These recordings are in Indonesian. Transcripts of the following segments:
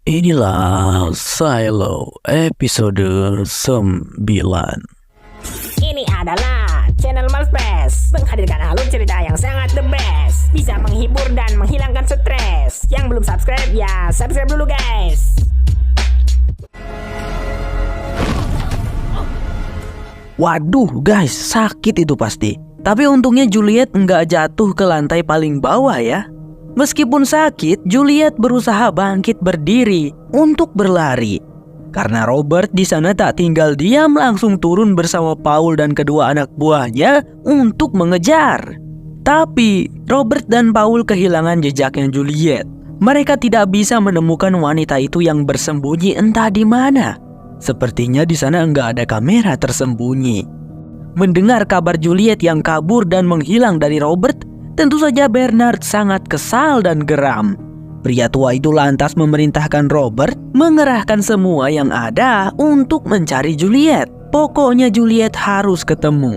Inilah Silo episode 9. Ini adalah channel Malfest, menghadirkan alur cerita yang sangat the best, bisa menghibur dan menghilangkan stres. Yang belum subscribe ya subscribe dulu guys. Waduh guys, sakit itu pasti. Tapi untungnya Juliet nggak jatuh ke lantai paling bawah ya. Meskipun sakit, Juliet berusaha bangkit berdiri untuk berlari. Karena Robert di sana tak tinggal diam, langsung turun bersama Paul dan kedua anak buahnya untuk mengejar. Tapi Robert dan Paul kehilangan jejaknya Juliet. Mereka tidak bisa menemukan wanita itu yang bersembunyi entah di mana. Sepertinya di sana nggak ada kamera tersembunyi. Mendengar kabar Juliet yang kabur dan menghilang dari Robert, tentu saja Bernard sangat kesal dan geram. Pria tua itu lantas memerintahkan Robert mengerahkan semua yang ada untuk mencari Juliet. Pokoknya Juliet harus ketemu.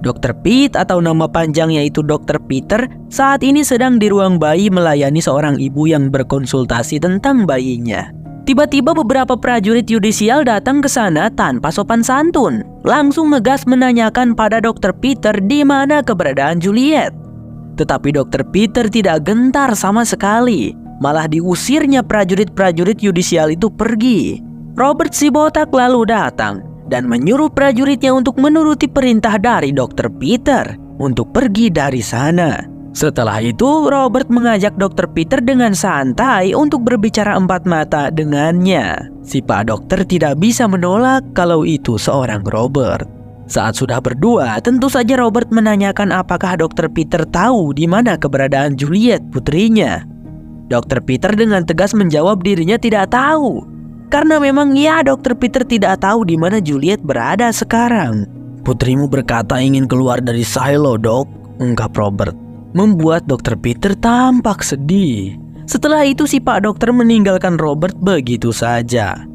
Dr. Pete atau nama panjangnya itu Dr. Peter saat ini sedang di ruang bayi melayani seorang ibu yang berkonsultasi tentang bayinya. Tiba-tiba beberapa prajurit yudisial datang ke sana tanpa sopan santun. Langsung ngegas menanyakan pada Dr. Peter di mana keberadaan Juliet. Tetapi Dr. Peter tidak gentar sama sekali. Malah diusirnya prajurit-prajurit yudisial itu pergi. Robert si botak lalu datang dan menyuruh prajuritnya untuk menuruti perintah dari Dr. Peter untuk pergi dari sana. Setelah itu Robert mengajak Dr. Peter dengan santai untuk berbicara empat mata dengannya. Si Pak Dokter tidak bisa menolak kalau itu seorang Robert. Saat sudah berdua, tentu saja Robert menanyakan apakah Dr. Peter tahu di mana keberadaan Juliet putrinya. Dr. Peter dengan tegas menjawab dirinya tidak tahu. Karena memang ya Dr. Peter tidak tahu di mana Juliet berada sekarang. Putrimu berkata ingin keluar dari silo, Dok, ungkap Robert. Membuat Dr. Peter tampak sedih. Setelah itu si Pak Dokter meninggalkan Robert begitu saja.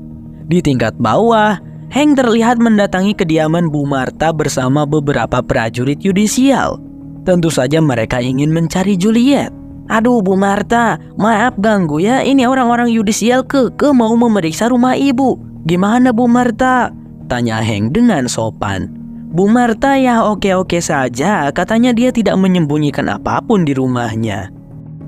Di tingkat bawah, Hank terlihat mendatangi kediaman Bu Martha bersama beberapa prajurit yudisial. Tentu saja mereka ingin mencari Juliet. Aduh Bu Martha, maaf ganggu ya, ini orang-orang yudisial keke mau memeriksa rumah ibu. Gimana Bu Martha? Tanya Hank dengan sopan. Bu Martha ya oke-oke saja, katanya dia tidak menyembunyikan apapun di rumahnya.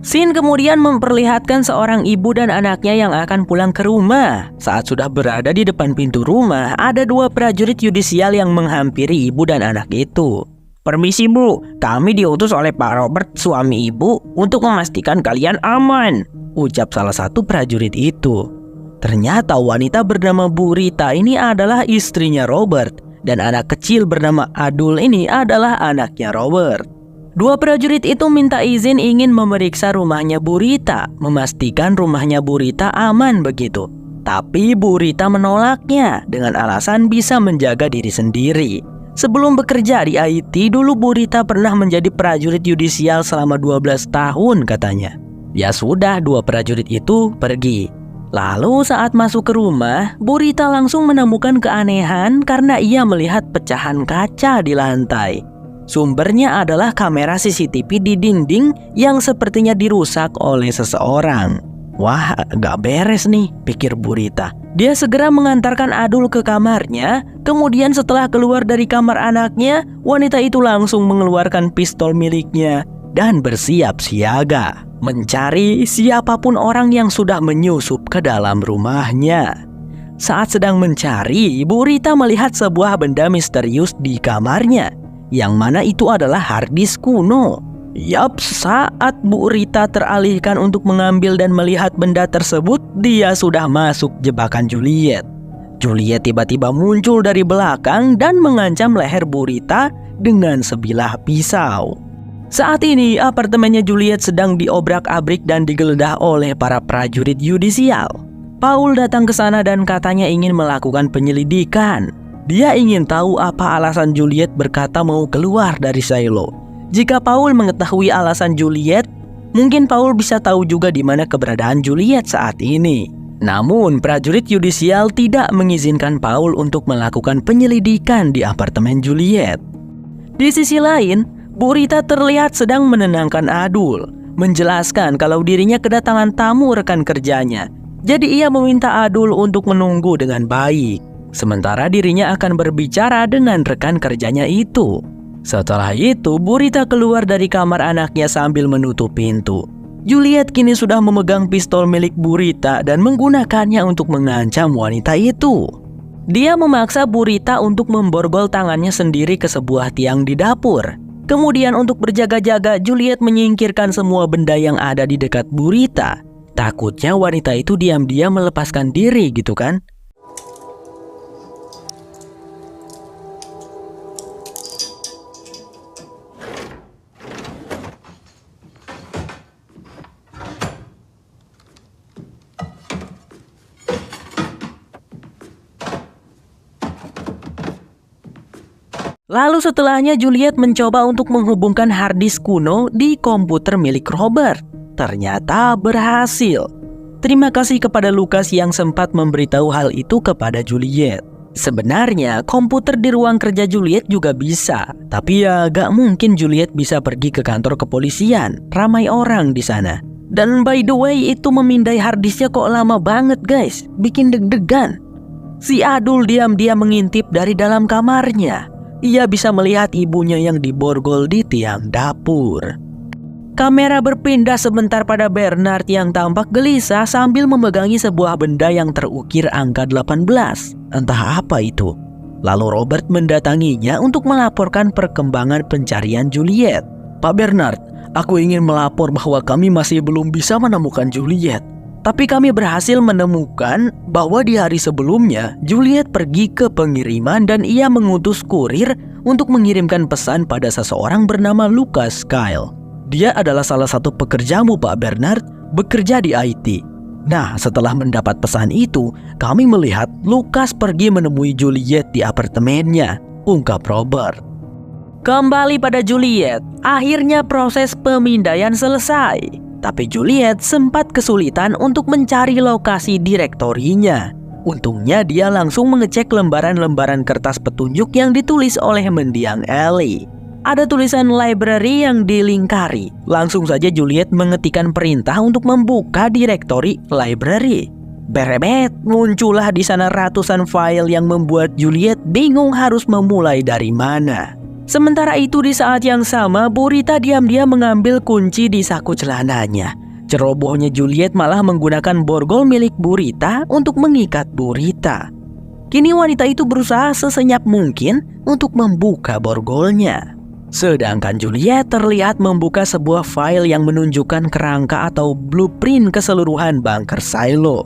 Scene kemudian memperlihatkan seorang ibu dan anaknya yang akan pulang ke rumah. Saat sudah berada di depan pintu rumah, ada dua prajurit yudisial yang menghampiri ibu dan anak itu. Permisi Bu, kami diutus oleh Pak Robert, suami ibu, untuk memastikan kalian aman, ucap salah satu prajurit itu. Ternyata wanita bernama Bu Rita ini adalah istrinya Robert. Dan anak kecil bernama Adul ini adalah anaknya Robert. Dua prajurit itu minta izin ingin memeriksa rumahnya Bu Rita, memastikan rumahnya Bu Rita aman begitu. Tapi Bu Rita menolaknya dengan alasan bisa menjaga diri sendiri. Sebelum bekerja di IT, dulu Bu Rita pernah menjadi prajurit yudisial selama 12 tahun katanya. Ya sudah, dua prajurit itu pergi. Lalu saat masuk ke rumah, Bu Rita langsung menemukan keanehan karena ia melihat pecahan kaca di lantai. Sumbernya adalah kamera CCTV di dinding yang sepertinya dirusak oleh seseorang. Wah, gak beres nih, pikir Bu Rita. Dia segera mengantarkan Adul ke kamarnya. Kemudian setelah keluar dari kamar anaknya, wanita itu langsung mengeluarkan pistol miliknya dan bersiap siaga mencari siapapun orang yang sudah menyusup ke dalam rumahnya. Saat sedang mencari, Bu Rita melihat sebuah benda misterius di kamarnya, yang mana itu adalah harddisk kuno. Yap, saat Bu Rita teralihkan untuk mengambil dan melihat benda tersebut, dia sudah masuk jebakan Juliet. Juliet tiba-tiba muncul dari belakang dan mengancam leher Bu Rita dengan sebilah pisau. Saat ini apartemennya Juliet sedang diobrak-abrik dan digeledah oleh para prajurit yudisial. Paul datang ke sana dan katanya ingin melakukan penyelidikan. Dia ingin tahu apa alasan Juliet berkata mau keluar dari silo. Jika Paul mengetahui alasan Juliet, mungkin Paul bisa tahu juga di mana keberadaan Juliet saat ini. Namun prajurit yudisial tidak mengizinkan Paul untuk melakukan penyelidikan di apartemen Juliet. Di sisi lain, Bu Rita terlihat sedang menenangkan Adul, menjelaskan kalau dirinya kedatangan tamu rekan kerjanya. Jadi ia meminta Adul untuk menunggu dengan baik, sementara dirinya akan berbicara dengan rekan kerjanya itu. Setelah itu, Burita keluar dari kamar anaknya sambil menutup pintu. Juliet kini sudah memegang pistol milik Burita dan menggunakannya untuk mengancam wanita itu. Dia memaksa Burita untuk memborgol tangannya sendiri ke sebuah tiang di dapur. Kemudian untuk berjaga-jaga, Juliet menyingkirkan semua benda yang ada di dekat Burita. Takutnya wanita itu diam-diam melepaskan diri gitu kan. Lalu setelahnya Juliet mencoba untuk menghubungkan harddisk kuno di komputer milik Robert. Ternyata berhasil. Terima kasih kepada Lucas yang sempat memberitahu hal itu kepada Juliet. Sebenarnya komputer di ruang kerja Juliet juga bisa, tapi ya gak mungkin Juliet bisa pergi ke kantor kepolisian. Ramai orang di sana. Dan by the way, itu memindai harddisknya kok lama banget guys, bikin deg-degan. Si Adul diam-diam mengintip dari dalam kamarnya. Ia bisa melihat ibunya yang diborgol di tiang dapur. Kamera berpindah sebentar pada Bernard yang tampak gelisah sambil memegangi sebuah benda yang terukir angka 18. Entah apa itu. Lalu Robert mendatanginya untuk melaporkan perkembangan pencarian Juliet. Pak Bernard, aku ingin melapor bahwa kami masih belum bisa menemukan Juliet. Tapi kami berhasil menemukan bahwa di hari sebelumnya Juliet pergi ke pengiriman dan ia mengutus kurir untuk mengirimkan pesan pada seseorang bernama Lucas Kyle. Dia adalah salah satu pekerjamu Pak Bernard, bekerja di IT. Nah, setelah mendapat pesan itu, kami melihat Lucas pergi menemui Juliet di apartemennya, ungkap Robert. Kembali pada Juliet, akhirnya proses pemindaian selesai. Tapi Juliet sempat kesulitan untuk mencari lokasi direktorinya. Untungnya dia langsung mengecek lembaran-lembaran kertas petunjuk yang ditulis oleh mendiang Ellie. Ada tulisan library yang dilingkari. Langsung saja Juliet mengetikkan perintah untuk membuka direktori library. Berebet, muncullah di sana ratusan file yang membuat Juliet bingung harus memulai dari mana. Sementara itu di saat yang sama, Burita diam-diam mengambil kunci di saku celananya. Cerobohnya Juliet malah menggunakan borgol milik Burita untuk mengikat Burita. Kini wanita itu berusaha sesenyap mungkin untuk membuka borgolnya. Sedangkan Juliet terlihat membuka sebuah file yang menunjukkan kerangka atau blueprint keseluruhan bunker silo.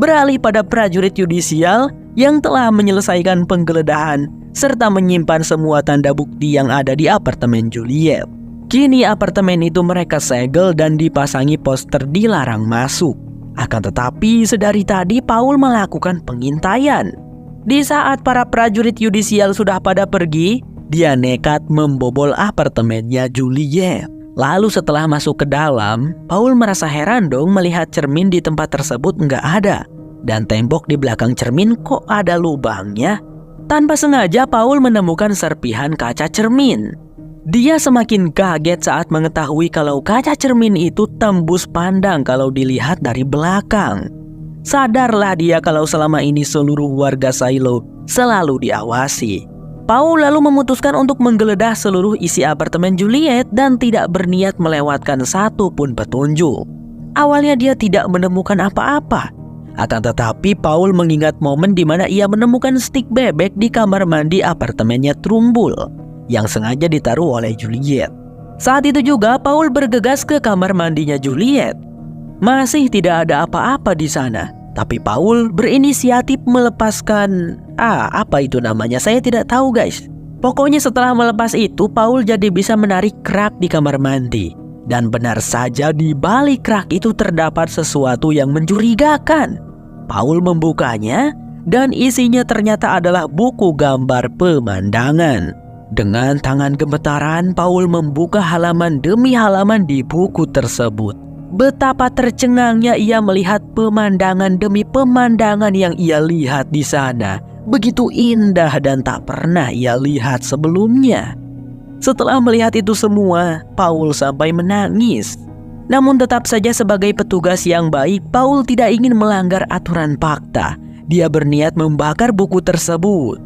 Beralih pada prajurit yudisial yang telah menyelesaikan penggeledahan serta menyimpan semua tanda bukti yang ada di apartemen Juliet. Kini apartemen itu mereka segel dan dipasangi poster dilarang masuk. Akan tetapi sedari tadi Paul melakukan pengintaian. Di saat para prajurit yudisial sudah pada pergi, dia nekat membobol apartemennya Juliet. Lalu setelah masuk ke dalam, Paul merasa heran dong melihat cermin di tempat tersebut nggak ada. Dan tembok di belakang cermin kok ada lubangnya? Tanpa sengaja Paul menemukan serpihan kaca cermin. Dia semakin kaget saat mengetahui kalau kaca cermin itu tembus pandang kalau dilihat dari belakang. Sadarlah dia kalau selama ini seluruh warga silo selalu diawasi. Paul lalu memutuskan untuk menggeledah seluruh isi apartemen Juliet dan tidak berniat melewatkan satu pun petunjuk. Awalnya dia tidak menemukan apa-apa. Akan tetapi Paul mengingat momen di mana ia menemukan stik bebek di kamar mandi apartemennya Trumbull yang sengaja ditaruh oleh Juliet. Saat itu juga Paul bergegas ke kamar mandinya Juliet. Masih tidak ada apa-apa di sana, tapi Paul berinisiatif melepaskan apa itu namanya, saya tidak tahu guys. Pokoknya setelah melepas itu Paul jadi bisa menarik rak di kamar mandi. Dan benar saja di balik rak itu terdapat sesuatu yang mencurigakan. Paul membukanya dan isinya ternyata adalah buku gambar pemandangan. Dengan tangan gemetaran, Paul membuka halaman demi halaman di buku tersebut. Betapa tercengangnya ia melihat pemandangan demi pemandangan yang ia lihat di sana. Begitu indah dan tak pernah ia lihat sebelumnya. Setelah melihat itu semua, Paul sampai menangis. Namun tetap saja sebagai petugas yang baik, Paul tidak ingin melanggar aturan fakta. Dia berniat membakar buku tersebut.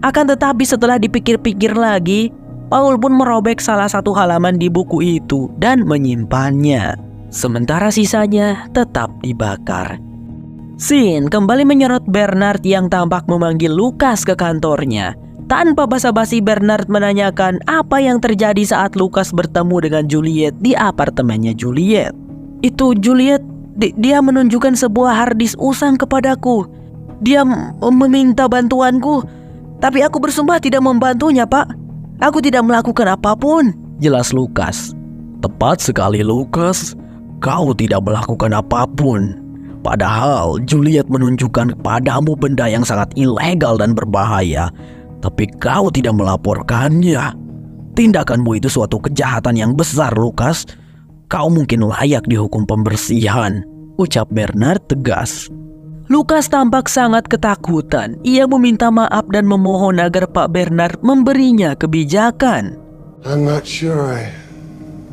Akan tetapi setelah dipikir-pikir lagi, Paul pun merobek salah satu halaman di buku itu dan menyimpannya. Sementara sisanya tetap dibakar. Sin kembali menyorot Bernard yang tampak memanggil Lucas ke kantornya. Tanpa basa-basi, Bernard menanyakan apa yang terjadi saat Lucas bertemu dengan Juliet di apartemennya Juliet. Itu Juliet, dia menunjukkan sebuah harddisk usang kepadaku. Dia meminta bantuanku, tapi aku bersumpah tidak membantunya, Pak. Aku tidak melakukan apapun, jelas Lucas. Tepat sekali, Lucas. Kau tidak melakukan apapun. Padahal Juliet menunjukkan kepadamu benda yang sangat ilegal dan berbahaya, tapi kau tidak melaporkannya. Tindakanmu itu suatu kejahatan yang besar, Lucas. Kau mungkin layak dihukum pembersihan, ucap Bernard tegas. Lucas tampak sangat ketakutan. Ia meminta maaf dan memohon agar Pak Bernard memberinya kebijakan. I'm not sure I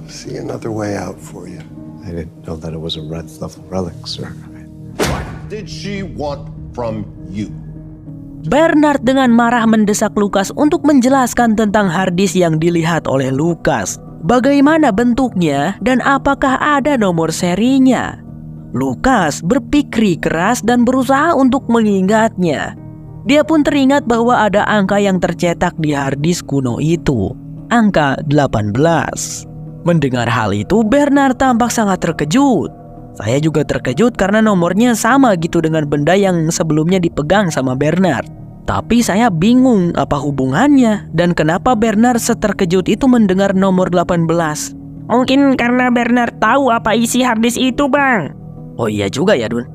see another way out for you. I didn't know that it was a red stuff relic, sir. What did she want from you? Bernard dengan marah mendesak Lucas untuk menjelaskan tentang harddisk yang dilihat oleh Lucas. Bagaimana bentuknya dan apakah ada nomor serinya? Lucas berpikir keras dan berusaha untuk mengingatnya. Dia pun teringat bahwa ada angka yang tercetak di harddisk kuno itu, angka 18. Mendengar hal itu, Bernard tampak sangat terkejut. Saya juga terkejut karena nomornya sama gitu dengan benda yang sebelumnya dipegang sama Bernard. Tapi saya bingung apa hubungannya dan kenapa Bernard seterkejut itu mendengar nomor 18. Mungkin karena Bernard tahu apa isi harddisk itu, Bang. Oh iya juga ya, Dun.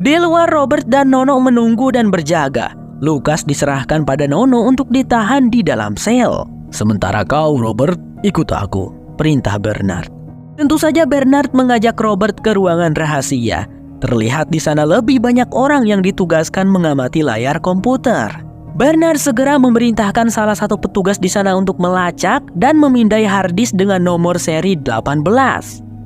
Di luar, Robert dan Nono menunggu dan berjaga. Lucas diserahkan pada Nono untuk ditahan di dalam sel. Sementara kau, Robert, ikut aku, perintah Bernard. Tentu saja Bernard mengajak Robert ke ruangan rahasia. Terlihat di sana lebih banyak orang yang ditugaskan mengamati layar komputer. Bernard segera memerintahkan salah satu petugas di sana untuk melacak dan memindai harddisk dengan nomor seri 18.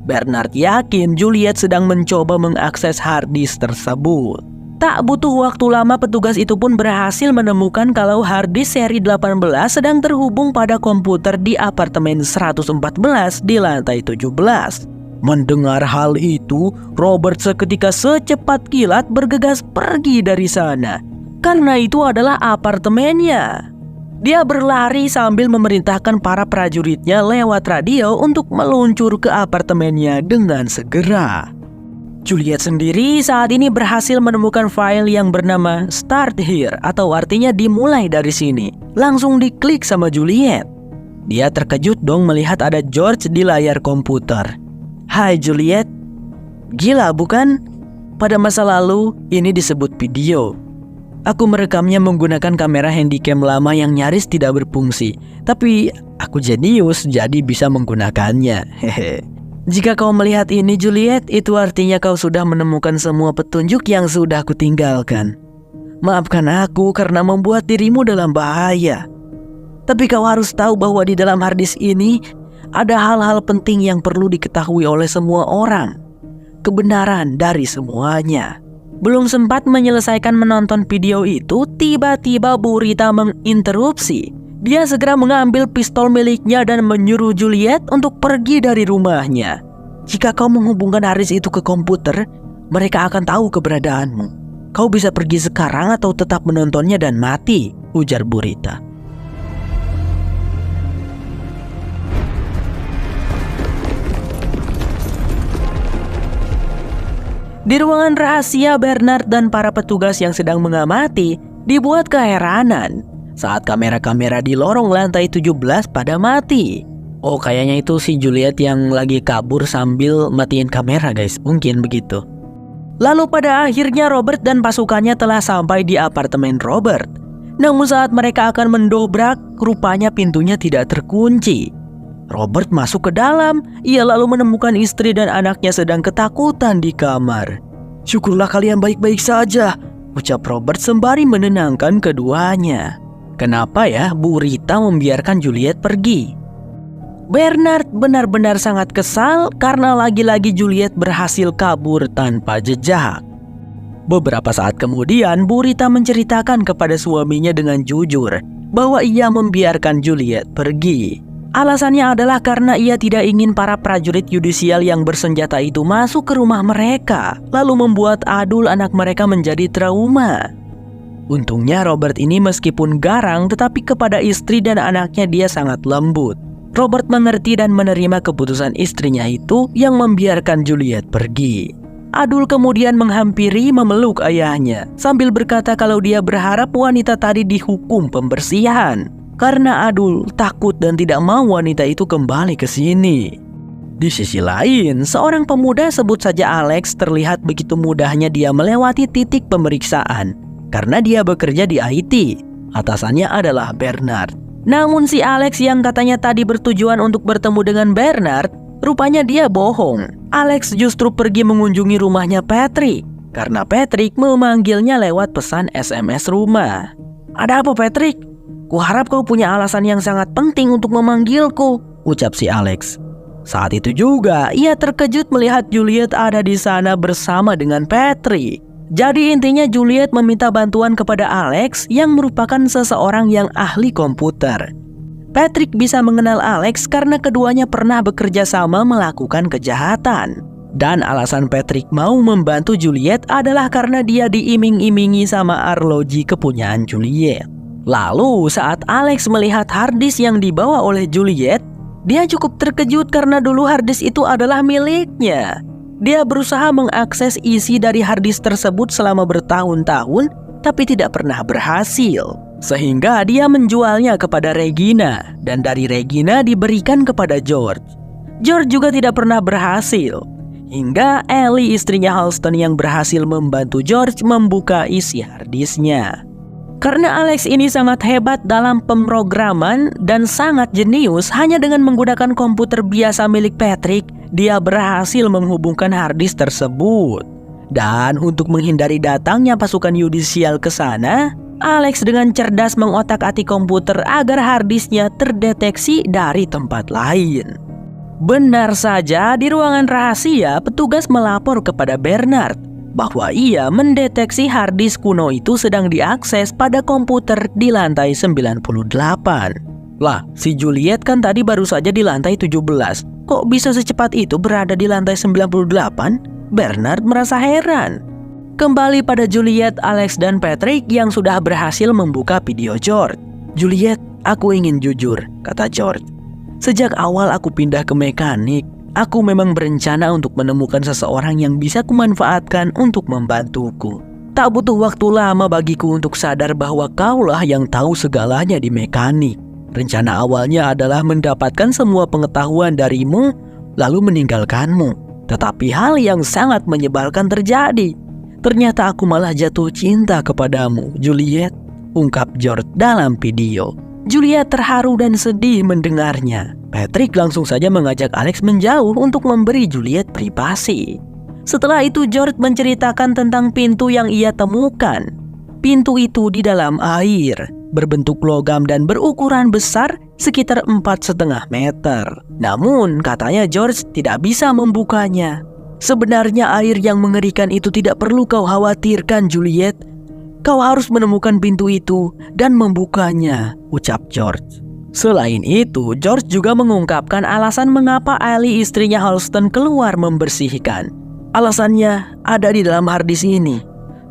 Bernard yakin Juliet sedang mencoba mengakses harddisk tersebut. Tak butuh waktu lama, petugas itu pun berhasil menemukan kalau harddisk seri 18 sedang terhubung pada komputer di apartemen 114 di lantai 17. Mendengar hal itu, Robert seketika secepat kilat bergegas pergi dari sana. Karena itu adalah apartemennya. Dia berlari sambil memerintahkan para prajuritnya lewat radio untuk meluncur ke apartemennya dengan segera. Juliet sendiri saat ini berhasil menemukan file yang bernama Start Here atau artinya dimulai dari sini. Langsung diklik sama Juliet. Dia terkejut dong melihat ada George di layar komputer. Hai Juliet. Gila bukan? Pada masa lalu ini disebut video. Aku merekamnya menggunakan kamera handycam lama yang nyaris tidak berfungsi. Tapi aku jenius jadi bisa menggunakannya. Hehe. Jika kau melihat ini Juliet, itu artinya kau sudah menemukan semua petunjuk yang sudah kutinggalkan. Maafkan aku karena membuat dirimu dalam bahaya. Tapi kau harus tahu bahwa di dalam harddisk ini ada hal-hal penting yang perlu diketahui oleh semua orang. Kebenaran dari semuanya. Belum sempat menyelesaikan menonton video itu, tiba-tiba Bu Rita menginterupsi. Dia segera mengambil pistol miliknya dan menyuruh Juliet untuk pergi dari rumahnya. Jika kau menghubungkan harddisk itu ke komputer, mereka akan tahu keberadaanmu. Kau bisa pergi sekarang atau tetap menontonnya dan mati, ujar Bu Rita. Di ruangan rahasia, Bernard dan para petugas yang sedang mengamati dibuat keheranan saat kamera-kamera di lorong lantai 17 pada mati. Oh, kayaknya itu si Juliet yang lagi kabur sambil matiin kamera, guys. Mungkin begitu. Lalu pada akhirnya Robert dan pasukannya telah sampai di apartemen Robert. Namun saat mereka akan mendobrak, rupanya pintunya tidak terkunci. Robert masuk ke dalam. Ia lalu menemukan istri dan anaknya sedang ketakutan di kamar. Syukurlah kalian baik-baik saja, ucap Robert sembari menenangkan keduanya. Kenapa ya Bu Rita membiarkan Juliet pergi? Bernard benar-benar sangat kesal karena lagi-lagi Juliet berhasil kabur tanpa jejak. Beberapa saat kemudian, Bu Rita menceritakan kepada suaminya dengan jujur bahwa ia membiarkan Juliet pergi. Alasannya adalah karena ia tidak ingin para prajurit yudisial yang bersenjata itu masuk ke rumah mereka, lalu membuat Adul anak mereka menjadi trauma. Untungnya Robert ini meskipun garang, tetapi kepada istri dan anaknya dia sangat lembut. Robert mengerti dan menerima keputusan istrinya itu yang membiarkan Juliet pergi. Adul kemudian menghampiri memeluk ayahnya sambil berkata kalau dia berharap wanita tadi dihukum pembersihan karena Adul takut dan tidak mau wanita itu kembali ke sini. Di sisi lain, seorang pemuda sebut saja Alex terlihat begitu mudahnya dia melewati titik pemeriksaan karena dia bekerja di IT. Atasannya adalah Bernard. Namun si Alex yang katanya tadi bertujuan untuk bertemu dengan Bernard, rupanya dia bohong. Alex justru pergi mengunjungi rumahnya Patrick karena Patrick memanggilnya lewat pesan SMS rumah. "Ada apa, Patrick? Kuharap kau punya alasan yang sangat penting untuk memanggilku," ucap si Alex. Saat itu juga ia terkejut melihat Juliet ada di sana bersama dengan Patrick. Jadi intinya Juliet meminta bantuan kepada Alex yang merupakan seseorang yang ahli komputer. Patrick bisa mengenal Alex karena keduanya pernah bekerja sama melakukan kejahatan. Dan alasan Patrick mau membantu Juliet adalah karena dia diiming-imingi sama arloji kepunyaan Juliet. Lalu saat Alex melihat harddisk yang dibawa oleh Juliet, dia cukup terkejut karena dulu harddisk itu adalah miliknya. Dia berusaha mengakses isi dari harddisk tersebut selama bertahun-tahun, tapi tidak pernah berhasil. Sehingga dia menjualnya kepada Regina, dan dari Regina diberikan kepada George. George juga tidak pernah berhasil. Hingga Ellie, istrinya Halston, yang berhasil membantu George membuka isi harddisknya. Karena Alex ini sangat hebat dalam pemrograman dan sangat jenius, hanya dengan menggunakan komputer biasa milik Patrick, dia berhasil menghubungkan harddisk tersebut. Dan untuk menghindari datangnya pasukan yudisial ke sana, Alex dengan cerdas mengotak-atik komputer agar harddisknya terdeteksi dari tempat lain. Benar saja, di ruangan rahasia, petugas melapor kepada Bernard bahwa ia mendeteksi harddisk kuno itu sedang diakses pada komputer di lantai 98. Lah, si Juliet kan tadi baru saja di lantai 17. Kok bisa secepat itu berada di lantai 98? Bernard merasa heran. Kembali pada Juliet, Alex, dan Patrick yang sudah berhasil membuka video George. "Juliet, aku ingin jujur," kata George. "Sejak awal aku pindah ke mekanik, aku memang berencana untuk menemukan seseorang yang bisa kumanfaatkan untuk membantuku. Tak butuh waktu lama bagiku untuk sadar bahwa kaulah yang tahu segalanya di mekanik. Rencana awalnya adalah mendapatkan semua pengetahuan darimu, lalu meninggalkanmu. Tetapi hal yang sangat menyebalkan terjadi. Ternyata aku malah jatuh cinta kepadamu, Juliet," ungkap George dalam video. Juliet terharu dan sedih mendengarnya. Patrick langsung saja mengajak Alex menjauh untuk memberi Juliet privasi. Setelah itu George menceritakan tentang pintu yang ia temukan. Pintu itu di dalam air, berbentuk logam dan berukuran besar sekitar 4,5 meter. Namun katanya George tidak bisa membukanya. "Sebenarnya air yang mengerikan itu tidak perlu kau khawatirkan, Juliet. Kau harus menemukan pintu itu dan membukanya," ucap George. Selain itu, George juga mengungkapkan alasan mengapa Ellie, istrinya Halston, keluar membersihkan. "Alasannya ada di dalam harddisk ini.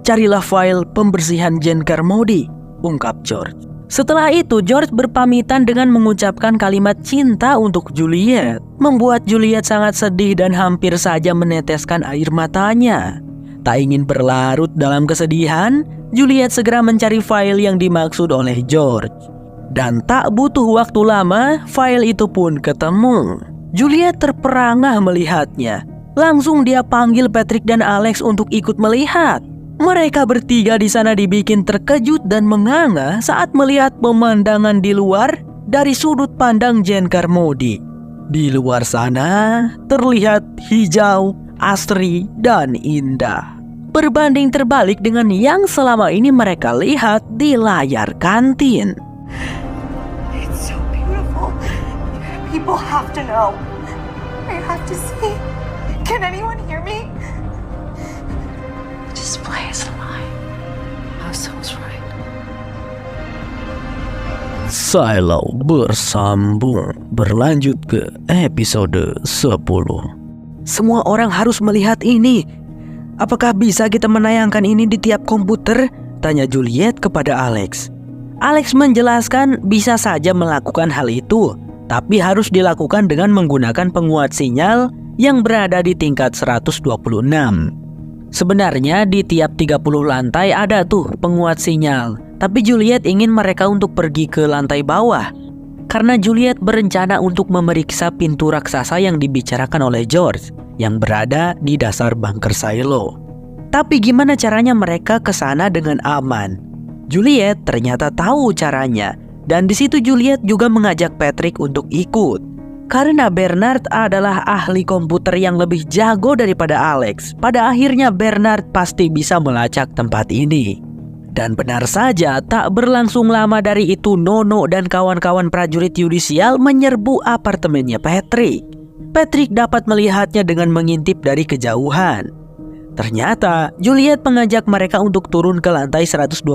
Carilah file pembersihan Jane Carmody," ungkap George. Setelah itu, George berpamitan dengan mengucapkan kalimat cinta untuk Juliet, membuat Juliet sangat sedih dan hampir saja meneteskan air matanya. Tak ingin berlarut dalam kesedihan, Juliet segera mencari file yang dimaksud oleh George. Dan tak butuh waktu lama, file itu pun ketemu. Juliet terperangah melihatnya. Langsung dia panggil Patrick dan Alex untuk ikut melihat. Mereka bertiga di sana dibikin terkejut dan menganga saat melihat pemandangan di luar dari sudut pandang Jane Carmody. Di luar sana terlihat hijau, asri, dan indah. Berbanding terbalik dengan yang selama ini mereka lihat di layar kantin. It's so beautiful. People have to know. I have to see. Can anyone hear me? This play is a lie. Soul's right. Silo bersambung berlanjut ke episode 10. Semua orang harus melihat ini. Apakah bisa kita menayangkan ini di tiap komputer? Tanya Juliet kepada Alex. Alex menjelaskan bisa saja melakukan hal itu, tapi harus dilakukan dengan menggunakan penguat sinyal yang berada di tingkat 126. Sebenarnya di tiap 30 lantai ada tuh penguat sinyal, tapi Juliet ingin mereka untuk pergi ke lantai bawah. Karena Juliet berencana untuk memeriksa pintu raksasa yang dibicarakan oleh George yang berada di dasar bunker silo. Tapi gimana caranya mereka ke sana dengan aman? Juliet ternyata tahu caranya, dan di situ Juliet juga mengajak Patrick untuk ikut. Karena Bernard adalah ahli komputer yang lebih jago daripada Alex, pada akhirnya Bernard pasti bisa melacak tempat ini. Dan benar saja, tak berlangsung lama dari itu Nono dan kawan-kawan prajurit yudisial menyerbu apartemennya Patrick. Patrick dapat melihatnya dengan mengintip dari kejauhan. Ternyata Juliet mengajak mereka untuk turun ke lantai 126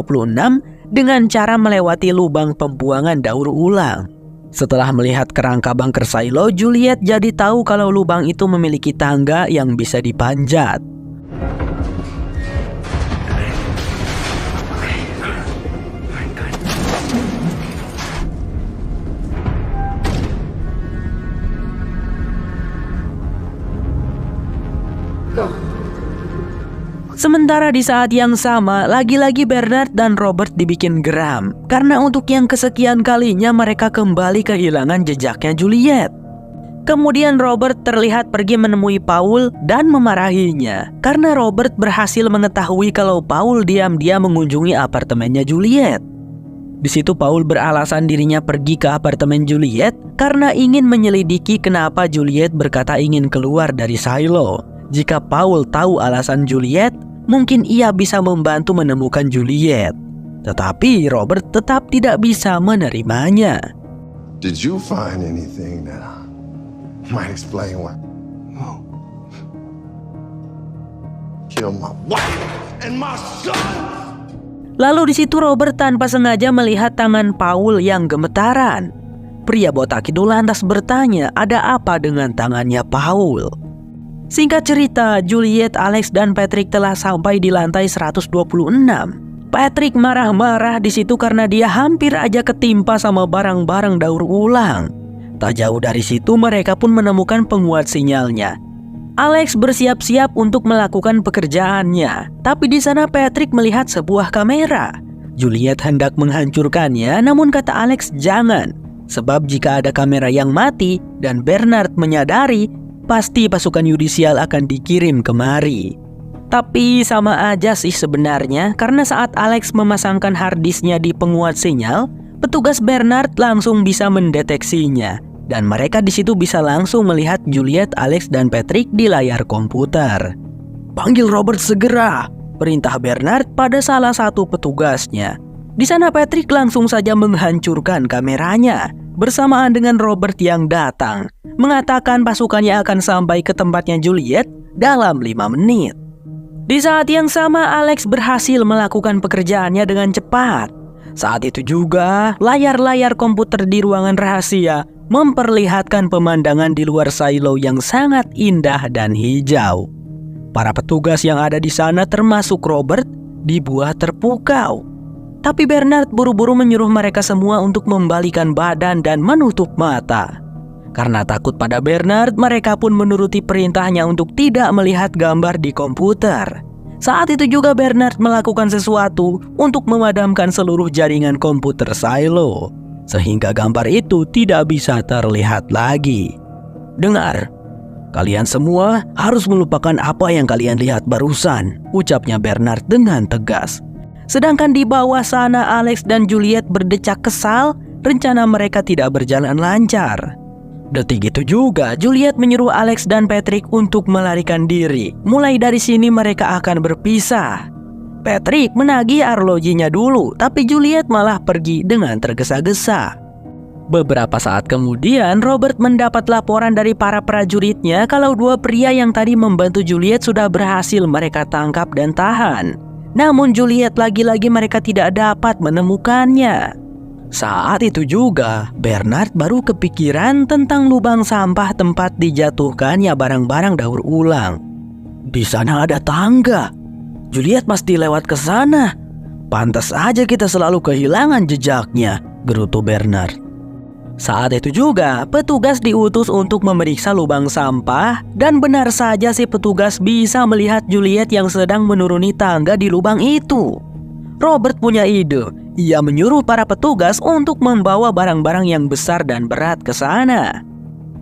dengan cara melewati lubang pembuangan daur ulang. Setelah melihat kerangka bunker silo, Juliet jadi tahu kalau lubang itu memiliki tangga yang bisa dipanjat. Sementara di saat yang sama, lagi-lagi Bernard dan Robert dibikin geram karena untuk yang kesekian kalinya mereka kembali kehilangan jejaknya Juliet. Kemudian Robert terlihat pergi menemui Paul dan memarahinya karena Robert berhasil mengetahui kalau Paul diam-diam mengunjungi apartemennya Juliet. Di situ Paul beralasan dirinya pergi ke apartemen Juliet karena ingin menyelidiki kenapa Juliet berkata ingin keluar dari silo. Jika Paul tahu alasan Juliet, mungkin ia bisa membantu menemukan Juliet. Tetapi Robert tetap tidak bisa menerimanya. Did you find anything that might explain why? No. Kill my wife and my son! Lalu di situ Robert tanpa sengaja melihat tangan Paul yang gemetaran. Pria botak itu lantas bertanya ada apa dengan tangannya Paul. Singkat cerita, Juliet, Alex, dan Patrick telah sampai di lantai 126. Patrick marah-marah di situ karena dia hampir aja ketimpa sama barang-barang daur ulang. Tak jauh dari situ mereka pun menemukan penguat sinyalnya. Alex bersiap-siap untuk melakukan pekerjaannya, tapi di sana Patrick melihat sebuah kamera. Juliet hendak menghancurkannya, namun kata Alex jangan, sebab jika ada kamera yang mati dan Bernard menyadari, pasti pasukan yudisial akan dikirim kemari. Tapi sama aja sih sebenarnya, karena saat Alex memasangkan harddisknya di penguat sinyal, petugas Bernard langsung bisa mendeteksinya. Dan mereka di situ bisa langsung melihat Juliet, Alex, dan Patrick di layar komputer. "Panggil Robert segera," perintah Bernard pada salah satu petugasnya. Di sana Patrick langsung saja menghancurkan kameranya, bersamaan dengan Robert yang datang, mengatakan pasukannya akan sampai ke tempatnya Juliet dalam 5 menit. Di saat yang sama Alex berhasil melakukan pekerjaannya dengan cepat. Saat itu juga layar-layar komputer di ruangan rahasia memperlihatkan pemandangan di luar silo yang sangat indah dan hijau. Para petugas yang ada di sana termasuk Robert dibuat terpukau. Tapi Bernard buru-buru menyuruh mereka semua untuk membalikan badan dan menutup mata. Karena takut pada Bernard, mereka pun menuruti perintahnya untuk tidak melihat gambar di komputer. Saat itu juga Bernard melakukan sesuatu untuk memadamkan seluruh jaringan komputer silo, sehingga gambar itu tidak bisa terlihat lagi. "Dengar, kalian semua harus melupakan apa yang kalian lihat barusan," ucapnya Bernard dengan tegas. Sedangkan di bawah sana Alex dan Juliet berdecak kesal, rencana mereka tidak berjalan lancar. Detik itu juga Juliet menyuruh Alex dan Patrick untuk melarikan diri. Mulai dari sini mereka akan berpisah. Patrick menagih arlojinya dulu, tapi Juliet malah pergi dengan tergesa-gesa. Beberapa saat kemudian, Robert mendapat laporan dari para prajuritnya kalau dua pria yang tadi membantu Juliet sudah berhasil mereka tangkap dan tahan. Namun Juliet lagi-lagi mereka tidak dapat menemukannya. Saat itu juga, Bernard baru kepikiran tentang lubang sampah tempat dijatuhkannya barang-barang daur ulang. Di sana ada tangga. Juliet pasti lewat ke sana. Pantas aja kita selalu kehilangan jejaknya, gerutu Bernard. Saat itu juga, petugas diutus untuk memeriksa lubang sampah dan benar saja si petugas bisa melihat Juliet yang sedang menuruni tangga di lubang itu. Robert punya ide. Ia menyuruh para petugas untuk membawa barang-barang yang besar dan berat ke sana.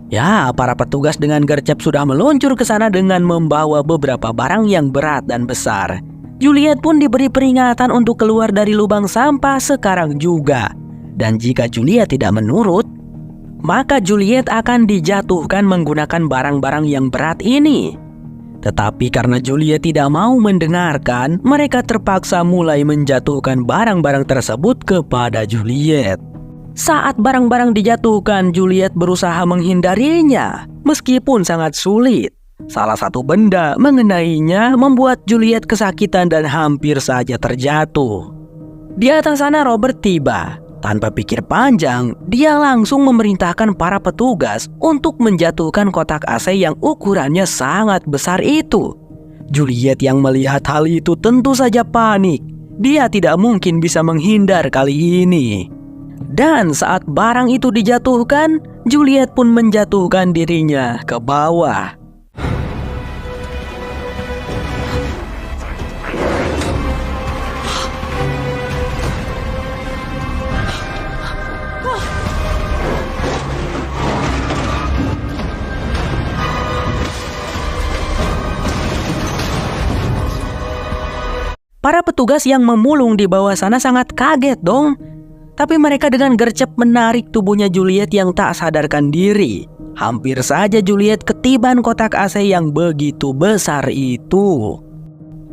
Ya, para petugas dengan gercep sudah meluncur ke sana dengan membawa beberapa barang yang berat dan besar. Juliet pun diberi peringatan untuk keluar dari lubang sampah sekarang juga. Dan jika Juliet tidak menurut, maka Juliet akan dijatuhkan menggunakan barang-barang yang berat ini. Tetapi karena Juliet tidak mau mendengarkan, mereka terpaksa mulai menjatuhkan barang-barang tersebut kepada Juliet. Saat barang-barang dijatuhkan, Juliet berusaha menghindarinya, meskipun sangat sulit. Salah satu benda mengenainya membuat Juliet kesakitan dan hampir saja terjatuh. Di atas sana Robert tiba. Tanpa pikir panjang, dia langsung memerintahkan para petugas untuk menjatuhkan kotak AC yang ukurannya sangat besar itu. Juliet yang melihat hal itu tentu saja panik. Dia tidak mungkin bisa menghindar kali ini. Dan saat barang itu dijatuhkan, Juliet pun menjatuhkan dirinya ke bawah. Para petugas yang memulung di bawah sana sangat kaget dong. Tapi mereka dengan gercep menarik tubuhnya Juliet yang tak sadarkan diri. Hampir saja Juliet ketiban kotak AC yang begitu besar itu.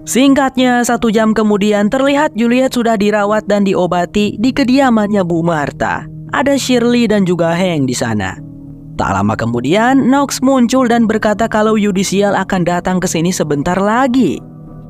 Singkatnya, 1 jam kemudian terlihat Juliet sudah dirawat dan diobati di kediamannya Bu Martha. Ada Shirley dan juga Hank di sana. Tak lama kemudian, Knox muncul dan berkata kalau Yudisial akan datang ke sini sebentar lagi.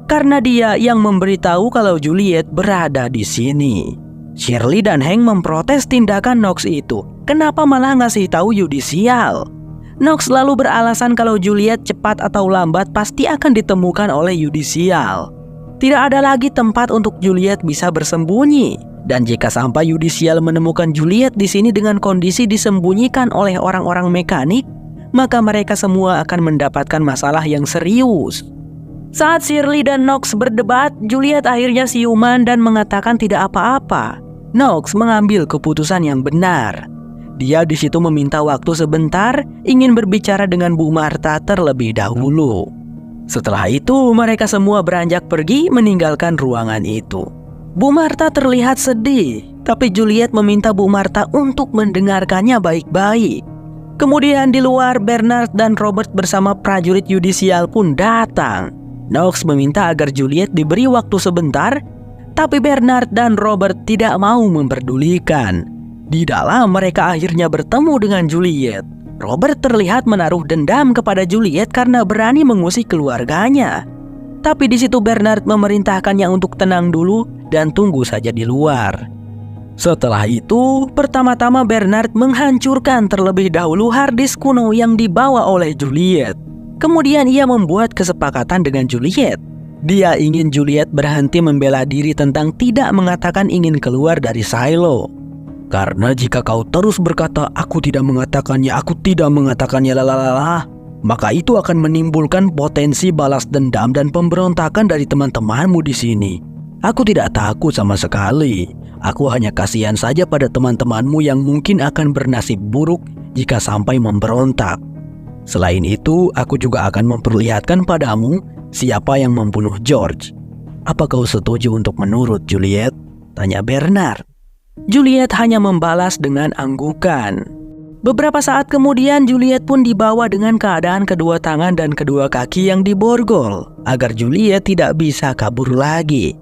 Karena dia yang memberitahu kalau Juliet berada di sini. Shirley dan Hank memprotes tindakan Knox itu. Kenapa malah ngasih tahu Yudisial? Knox lalu beralasan kalau Juliet cepat atau lambat pasti akan ditemukan oleh Yudisial. Tidak ada lagi tempat untuk Juliet bisa bersembunyi. Dan jika sampai Yudisial menemukan Juliet di sini dengan kondisi disembunyikan oleh orang-orang mekanik, maka mereka semua akan mendapatkan masalah yang serius. Saat Shirley dan Knox berdebat, Juliet akhirnya siuman dan mengatakan tidak apa-apa. Knox mengambil keputusan yang benar. Dia di situ meminta waktu sebentar, ingin berbicara dengan Bu Martha terlebih dahulu. Setelah itu, mereka semua beranjak pergi meninggalkan ruangan itu. Bu Martha terlihat sedih, tapi Juliet meminta Bu Martha untuk mendengarkannya baik-baik. Kemudian di luar, Bernard dan Robert bersama prajurit Yudisial pun datang. Knox meminta agar Juliet diberi waktu sebentar, tapi Bernard dan Robert tidak mau memperdulikan. Di dalam mereka akhirnya bertemu dengan Juliet. Robert terlihat menaruh dendam kepada Juliet karena berani mengusik keluarganya. Tapi di situ Bernard memerintahkannya untuk tenang dulu dan tunggu saja di luar. Setelah itu, pertama-tama Bernard menghancurkan terlebih dahulu harddisk kuno yang dibawa oleh Juliet. Kemudian ia membuat kesepakatan dengan Juliet. Dia ingin Juliet berhenti membela diri tentang tidak mengatakan ingin keluar dari silo. Karena jika kau terus berkata, aku tidak mengatakannya, lalala, maka itu akan menimbulkan potensi balas dendam dan pemberontakan dari teman-temanmu di sini. Aku tidak takut sama sekali. Aku hanya kasihan saja pada teman-temanmu yang mungkin akan bernasib buruk jika sampai memberontak. Selain itu, aku juga akan memperlihatkan padamu siapa yang membunuh George. Apa kau setuju untuk menurut, Juliet? Tanya Bernard. Juliet hanya membalas dengan anggukan. Beberapa saat kemudian Juliet pun dibawa dengan keadaan kedua tangan dan kedua kaki yang diborgol agar Juliet tidak bisa kabur lagi.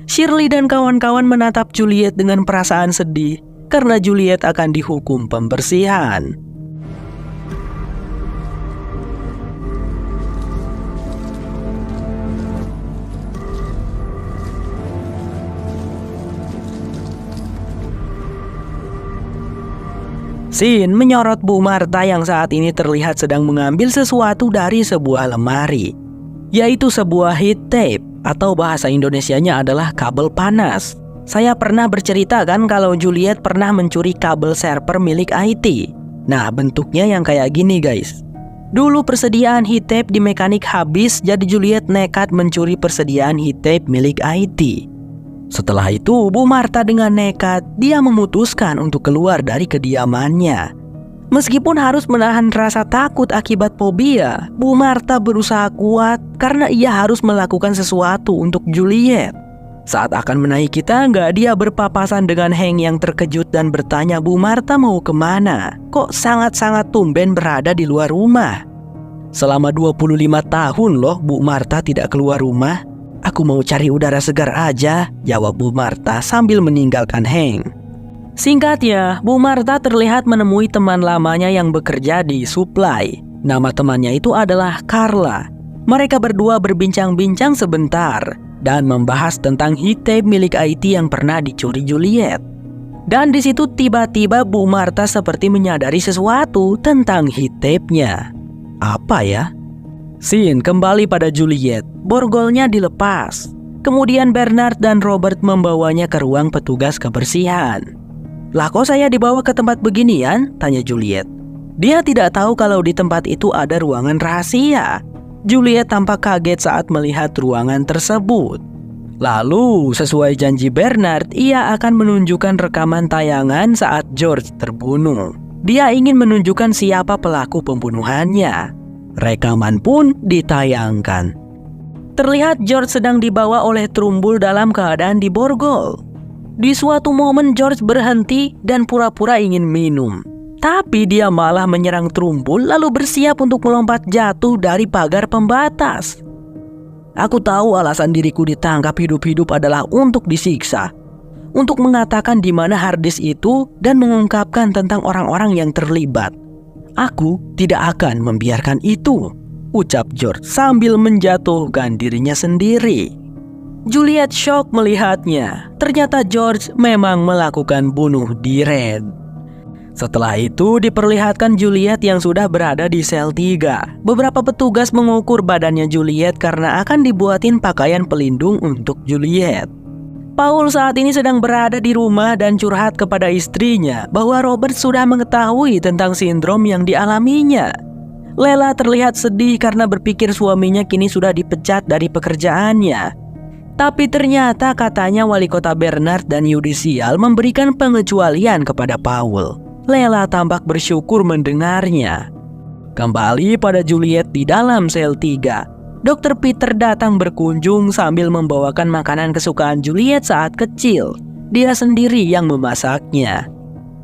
Shirley dan kawan-kawan menatap Juliet dengan perasaan sedih. karena Juliet akan dihukum pembersihan. Sin menyorot Bu Marta yang saat ini terlihat sedang mengambil sesuatu dari sebuah lemari, yaitu sebuah heat tape atau bahasa Indonesianya adalah kabel panas. Saya pernah bercerita kan kalau Juliet pernah mencuri kabel server milik IT. Nah, bentuknya yang kayak gini guys. Dulu persediaan heat tape di mekanik habis, jadi Juliet nekat mencuri persediaan heat tape milik IT. Setelah itu, Bu Marta dengan nekat, dia memutuskan untuk keluar dari kediamannya. Meskipun harus menahan rasa takut akibat fobia, Bu Marta berusaha kuat karena ia harus melakukan sesuatu untuk Juliet. Saat akan menaiki tangga, dia berpapasan dengan Hank yang terkejut dan bertanya Bu Marta mau kemana. Kok sangat-sangat tumben berada di luar rumah? Selama 25 tahun loh Bu Marta tidak keluar rumah. Aku mau cari udara segar aja, jawab Bu Marta sambil meninggalkan Hank. Singkatnya, Bu Marta terlihat menemui teman lamanya yang bekerja di Supply. Nama temannya itu adalah Carla. Mereka berdua berbincang-bincang sebentar dan membahas tentang heat tape milik IT yang pernah dicuri Juliet. Dan di situ tiba-tiba Bu Marta seperti menyadari sesuatu tentang heat tape-nya. Apa ya? Scene kembali pada Juliet. Borgolnya dilepas. Kemudian Bernard dan Robert membawanya ke ruang petugas kebersihan. Lah kok saya dibawa ke tempat beginian? Tanya Juliet. Dia tidak tahu kalau di tempat itu ada ruangan rahasia. Juliet tampak kaget saat melihat ruangan tersebut. Lalu, sesuai janji Bernard, ia akan menunjukkan rekaman tayangan saat George terbunuh. Dia ingin menunjukkan siapa pelaku pembunuhannya. Rekaman pun ditayangkan. Terlihat George sedang dibawa oleh Trumbull dalam keadaan diborgol. Di suatu momen George berhenti dan pura-pura ingin minum. Tapi dia malah menyerang Trumbull lalu bersiap untuk melompat jatuh dari pagar pembatas. Aku tahu alasan diriku ditangkap hidup-hidup adalah untuk disiksa. Untuk mengatakan di mana harddisk itu dan mengungkapkan tentang orang-orang yang terlibat. Aku tidak akan membiarkan itu, ucap George sambil menjatuhkan dirinya sendiri. Juliet shock melihatnya. Ternyata George memang melakukan bunuh diri. Setelah itu diperlihatkan Juliet yang sudah berada di sel 3. Beberapa petugas mengukur badannya Juliet karena akan dibuatin pakaian pelindung untuk Juliet. Paul saat ini sedang berada di rumah dan curhat kepada istrinya bahwa Robert sudah mengetahui tentang sindrom yang dialaminya. Lela terlihat sedih karena berpikir suaminya kini sudah dipecat dari pekerjaannya. Tapi ternyata katanya wali kota Bernard dan yudisial memberikan pengecualian kepada Paul. Lela tampak bersyukur mendengarnya. Kembali pada Juliet di dalam sel 3. Dr. Peter datang berkunjung sambil membawakan makanan kesukaan Juliet saat kecil. Dia sendiri yang memasaknya.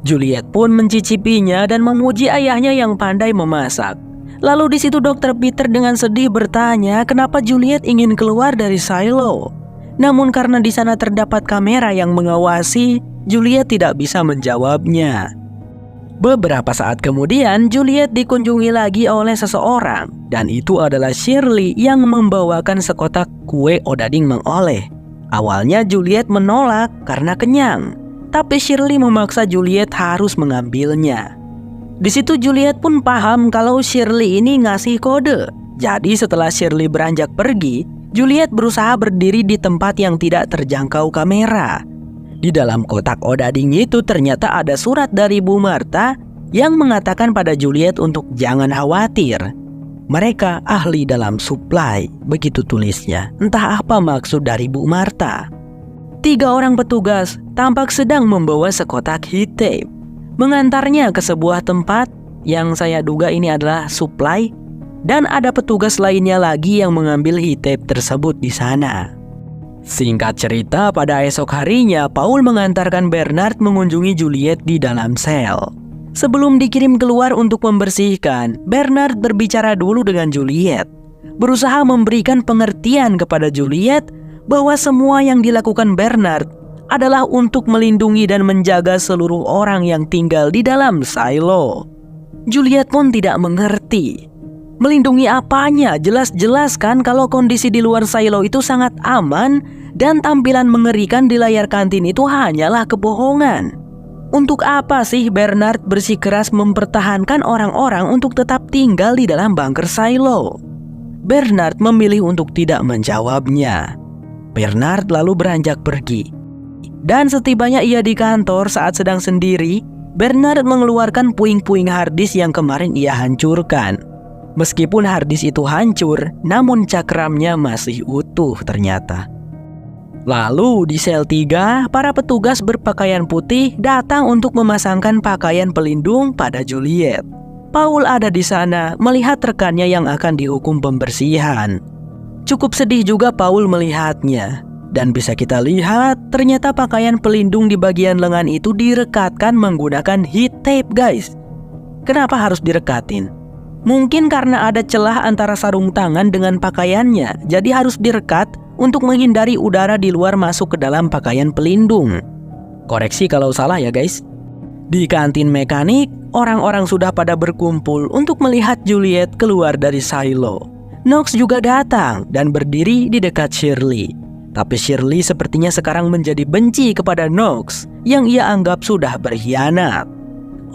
Juliet pun mencicipinya dan memuji ayahnya yang pandai memasak. Lalu di situ Dr. Peter dengan sedih bertanya kenapa Juliet ingin keluar dari silo. Namun karena di sana terdapat kamera yang mengawasi, Juliet tidak bisa menjawabnya. Beberapa saat kemudian, Juliet dikunjungi lagi oleh seseorang, dan itu adalah Shirley yang membawakan sekotak kue odading mengoleh. Awalnya Juliet menolak karena kenyang, tapi Shirley memaksa Juliet harus mengambilnya. Di situ Juliet pun paham kalau Shirley ini ngasih kode. Jadi setelah Shirley beranjak pergi, Juliet berusaha berdiri di tempat yang tidak terjangkau kamera. Di dalam kotak odading itu ternyata ada surat dari Bu Marta yang mengatakan pada Juliet untuk jangan khawatir. Mereka ahli dalam supply, begitu tulisnya. Entah apa maksud dari Bu Marta. 3 orang petugas tampak sedang membawa sekotak heat tape, mengantarnya ke sebuah tempat yang saya duga ini adalah supply, dan ada petugas lainnya lagi yang mengambil heat tape tersebut di sana. Singkat cerita, pada esok harinya, Paul mengantarkan Bernard mengunjungi Juliet di dalam sel. Sebelum dikirim keluar untuk membersihkan, Bernard berbicara dulu dengan Juliet. Berusaha memberikan pengertian kepada Juliet bahwa semua yang dilakukan Bernard adalah untuk melindungi dan menjaga seluruh orang yang tinggal di dalam silo. Juliet pun tidak mengerti. Melindungi apanya? Jelas-jelas kan kalau kondisi di luar silo itu sangat aman dan tampilan mengerikan di layar kantin itu hanyalah kebohongan. Untuk apa sih Bernard bersikeras mempertahankan orang-orang untuk tetap tinggal di dalam bunker silo? Bernard memilih untuk tidak menjawabnya. Bernard lalu beranjak pergi. Dan setibanya ia di kantor saat sedang sendiri, Bernard mengeluarkan puing-puing harddisk yang kemarin ia hancurkan. Meskipun harddisk itu hancur, namun cakramnya masih utuh ternyata. Lalu di sel 3, para petugas berpakaian putih datang untuk memasangkan pakaian pelindung pada Juliet. Paul ada di sana melihat rekannya yang akan dihukum pembersihan. Cukup sedih juga Paul melihatnya. Dan bisa kita lihat, ternyata pakaian pelindung di bagian lengan itu direkatkan menggunakan heat tape guys. Kenapa harus direkatin? Mungkin karena ada celah antara sarung tangan dengan pakaiannya, jadi harus direkat untuk menghindari udara di luar masuk ke dalam pakaian pelindung. Koreksi kalau salah ya guys. Di kantin mekanik, orang-orang sudah pada berkumpul untuk melihat Juliet keluar dari silo. Knox juga datang dan berdiri di dekat Shirley. Tapi Shirley sepertinya sekarang menjadi benci kepada Knox yang ia anggap sudah berkhianat.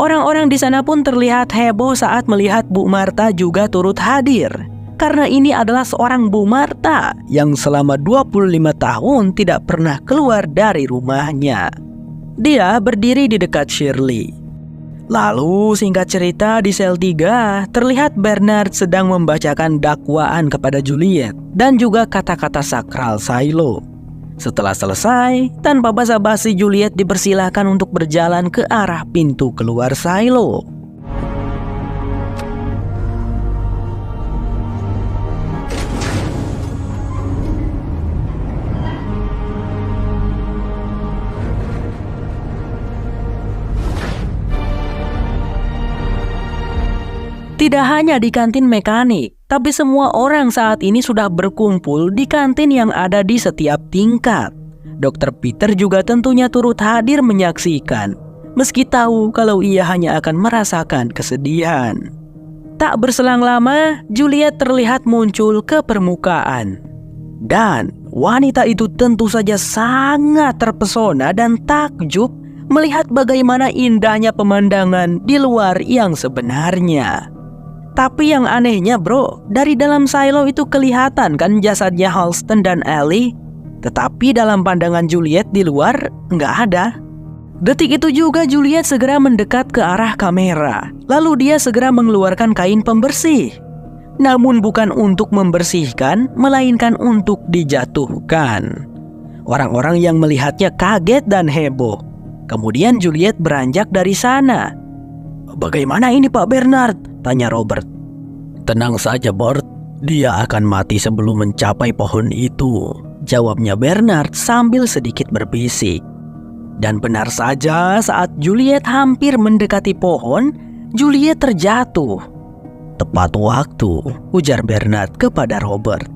Orang-orang di sana pun terlihat heboh saat melihat Bu Marta juga turut hadir. Karena ini adalah seorang Bu Marta yang selama 25 tahun tidak pernah keluar dari rumahnya. Dia berdiri di dekat Shirley. Lalu singkat cerita di sel 3 terlihat Bernard sedang membacakan dakwaan kepada Juliet dan juga kata-kata sakral silo. Setelah selesai, tanpa basa-basi Juliet dipersilahkan untuk berjalan ke arah pintu keluar silo. Tidak hanya di kantin mekanik, tapi semua orang saat ini sudah berkumpul di kantin yang ada di setiap tingkat. Dr. Peter juga tentunya turut hadir menyaksikan, meski tahu kalau ia hanya akan merasakan kesedihan. Tak berselang lama, Juliet terlihat muncul ke permukaan. Dan wanita itu tentu saja sangat terpesona dan takjub melihat bagaimana indahnya pemandangan di luar yang sebenarnya. Tapi yang anehnya bro, dari dalam silo itu kelihatan kan jasadnya Halston dan Ellie. Tetapi dalam pandangan Juliet di luar nggak ada. Detik itu juga Juliet segera mendekat ke arah kamera. Lalu dia segera mengeluarkan kain pembersih. Namun bukan untuk membersihkan, melainkan untuk dijatuhkan. Orang-orang yang melihatnya kaget dan heboh. Kemudian Juliet beranjak dari sana. "Bagaimana ini Pak Bernard?" tanya Robert. Tenang saja Bart, dia akan mati sebelum mencapai pohon itu, jawabnya Bernard sambil sedikit berbisik. Dan benar saja saat Juliet hampir mendekati pohon, Juliet terjatuh. Tepat waktu, ujar Bernard kepada Robert.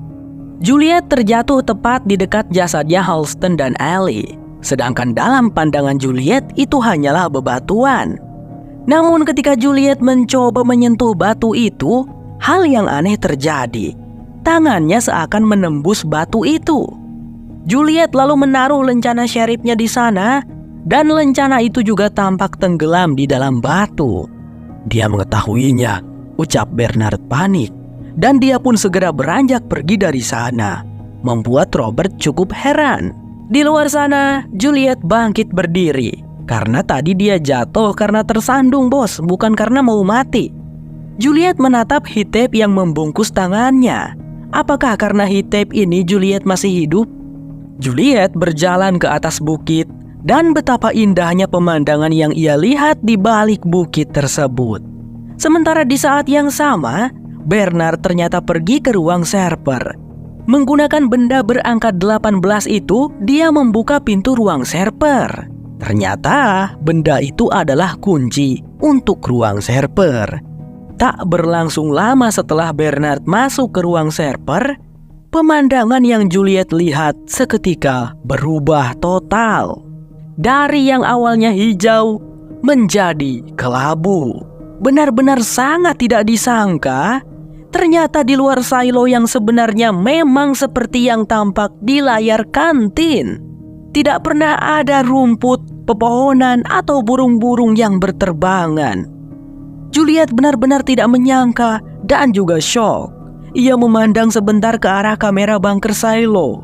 Juliet terjatuh tepat di dekat jasadnya Halston dan Ellie. Sedangkan dalam pandangan Juliet itu hanyalah bebatuan. Namun ketika Juliet mencoba menyentuh batu itu, hal yang aneh terjadi. Tangannya seakan menembus batu itu. Juliet lalu menaruh lencana syarifnya di sana, dan lencana itu juga tampak tenggelam di dalam batu. Dia mengetahuinya, ucap Bernard panik, dan dia pun segera beranjak pergi dari sana, membuat Robert cukup heran. Di luar sana, Juliet bangkit berdiri. Karena tadi dia jatuh karena tersandung bos, bukan karena mau mati. Juliet menatap heat tape yang membungkus tangannya. Apakah karena heat tape ini Juliet masih hidup? Juliet berjalan ke atas bukit dan betapa indahnya pemandangan yang ia lihat di balik bukit tersebut. Sementara di saat yang sama, Bernard ternyata pergi ke ruang server. Menggunakan benda berangka 18 itu, dia membuka pintu ruang server. Ternyata benda itu adalah kunci untuk ruang server. Tak berlangsung lama setelah Bernard masuk ke ruang server, pemandangan yang Juliet lihat seketika berubah total. dari yang awalnya hijau menjadi kelabu. Benar-benar sangat tidak disangka, ternyata di luar silo yang sebenarnya memang seperti yang tampak di layar kantin. Tidak pernah ada rumput, pepohonan, atau burung-burung yang berterbangan. Juliet benar-benar tidak menyangka dan juga shock. Ia memandang sebentar ke arah kamera bunker silo.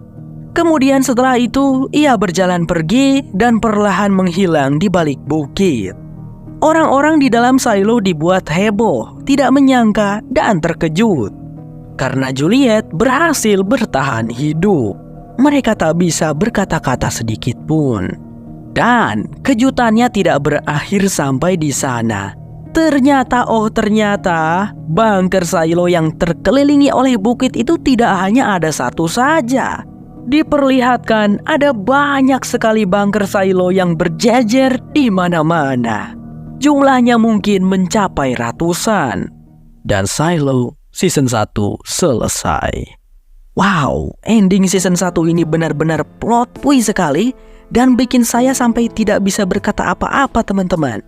Kemudian setelah itu, ia berjalan pergi dan perlahan menghilang di balik bukit. Orang-orang di dalam silo dibuat heboh, tidak menyangka dan terkejut. Karena Juliet berhasil bertahan hidup. Mereka tak bisa berkata-kata sedikit pun. Dan kejutannya tidak berakhir sampai di sana. Ternyata bunker silo yang terkelilingi oleh bukit itu tidak hanya ada satu saja. Diperlihatkan ada banyak sekali bunker silo yang berjejer di mana-mana. Jumlahnya mungkin mencapai ratusan. Dan Silo season 1 selesai. Wow, ending season 1 ini benar-benar plot twist sekali dan bikin saya sampai tidak bisa berkata apa-apa teman-teman.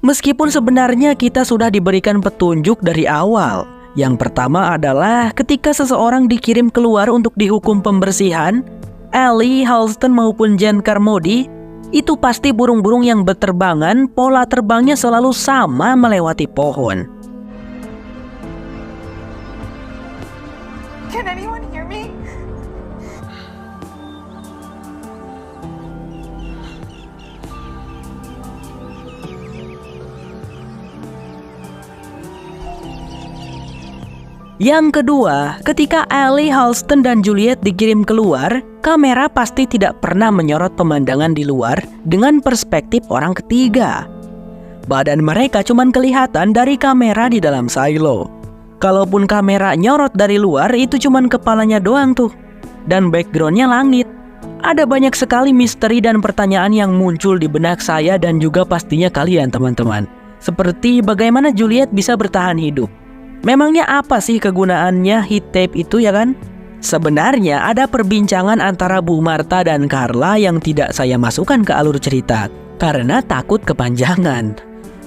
Meskipun sebenarnya kita sudah diberikan petunjuk dari awal. Yang pertama adalah ketika seseorang dikirim keluar untuk dihukum pembersihan, Ellie, Halston maupun Jen Carmody, itu pasti burung-burung yang berterbangan, pola terbangnya selalu sama melewati pohon. Can anyone hear me? Yang kedua, ketika Ellie, Halston, dan Juliet dikirim keluar, kamera pasti tidak pernah menyorot pemandangan di luar dengan perspektif orang ketiga. Badan mereka cuma kelihatan dari kamera di dalam silo. Kalaupun kamera nyorot dari luar, itu cuma kepalanya doang tuh. Dan backgroundnya langit. Ada banyak sekali misteri dan pertanyaan yang muncul di benak saya dan juga pastinya kalian teman-teman. Seperti bagaimana Juliet bisa bertahan hidup. Memangnya apa sih kegunaannya heat tape itu ya kan? Sebenarnya ada perbincangan antara Bu Marta dan Carla yang tidak saya masukkan ke alur cerita karena takut kepanjangan.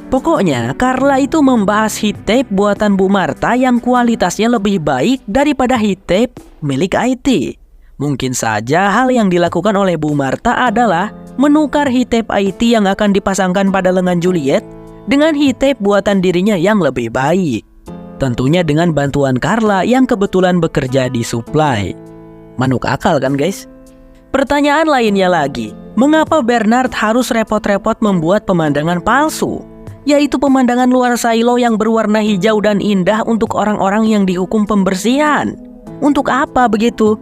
Pokoknya Carla itu membahas heat tape buatan Bu Marta yang kualitasnya lebih baik daripada heat tape milik IT. Mungkin saja hal yang dilakukan oleh Bu Marta adalah menukar heat tape IT yang akan dipasangkan pada lengan Juliet dengan heat tape buatan dirinya yang lebih baik. Tentunya dengan bantuan Carla yang kebetulan bekerja di supply. Manuk akal kan guys? Pertanyaan lainnya lagi, mengapa Bernard harus repot-repot membuat pemandangan palsu? Yaitu pemandangan luar silo yang berwarna hijau dan indah untuk orang-orang yang dihukum pembersihan. Untuk apa begitu?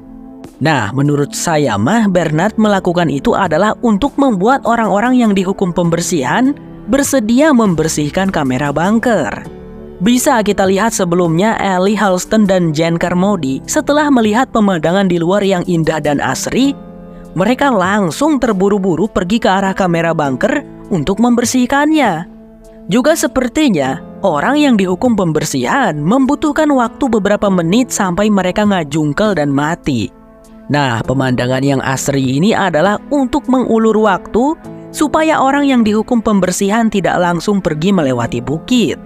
Nah, menurut saya mah Bernard melakukan itu adalah untuk membuat orang-orang yang dihukum pembersihan bersedia membersihkan kamera bunker. Bisa kita lihat sebelumnya Ellie, Halston, dan Jen Carmody setelah melihat pemandangan di luar yang indah dan asri, mereka langsung terburu-buru pergi ke arah kamera bunker untuk membersihkannya. Juga sepertinya orang yang dihukum pembersihan membutuhkan waktu beberapa menit sampai mereka ngajungkel dan mati. Nah, pemandangan yang asri ini adalah untuk mengulur waktu supaya orang yang dihukum pembersihan tidak langsung pergi melewati bukit.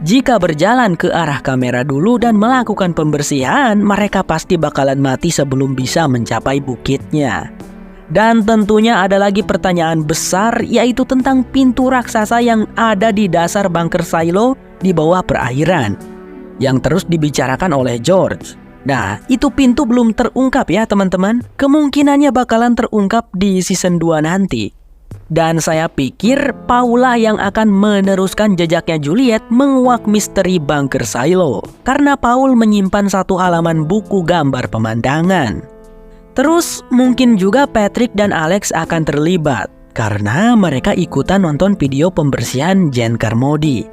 Jika berjalan ke arah kamera dulu dan melakukan pembersihan, mereka pasti bakalan mati sebelum bisa mencapai bukitnya. Dan tentunya ada lagi pertanyaan besar, yaitu tentang pintu raksasa yang ada di dasar bunker silo di bawah perairan, yang terus dibicarakan oleh George. Nah, itu pintu belum terungkap ya teman-teman. Kemungkinannya bakalan terungkap di season 2 nanti. Dan saya pikir Paula yang akan meneruskan jejaknya Juliet menguak misteri bunker silo, karena Paul menyimpan satu halaman buku gambar pemandangan. Terus mungkin juga Patrick dan Alex akan terlibat karena mereka ikutan nonton video pembersihan Jen Carmody.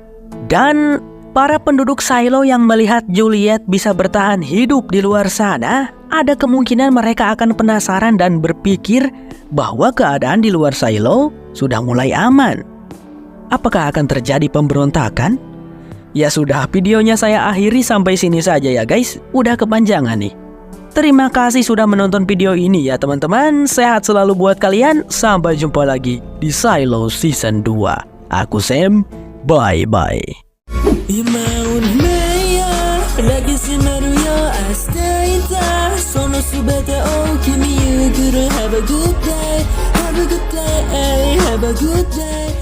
Dan para penduduk silo yang melihat Juliet bisa bertahan hidup di luar sana, ada kemungkinan mereka akan penasaran dan berpikir bahwa keadaan di luar silo sudah mulai aman. Apakah akan terjadi pemberontakan? Ya sudah, videonya saya akhiri sampai sini saja ya guys. Udah kepanjangan nih. Terima kasih sudah menonton video ini ya teman-teman. Sehat selalu buat kalian. Sampai jumpa lagi di Silo Season 2. Aku Sam, bye-bye. Have a good day, have a good day.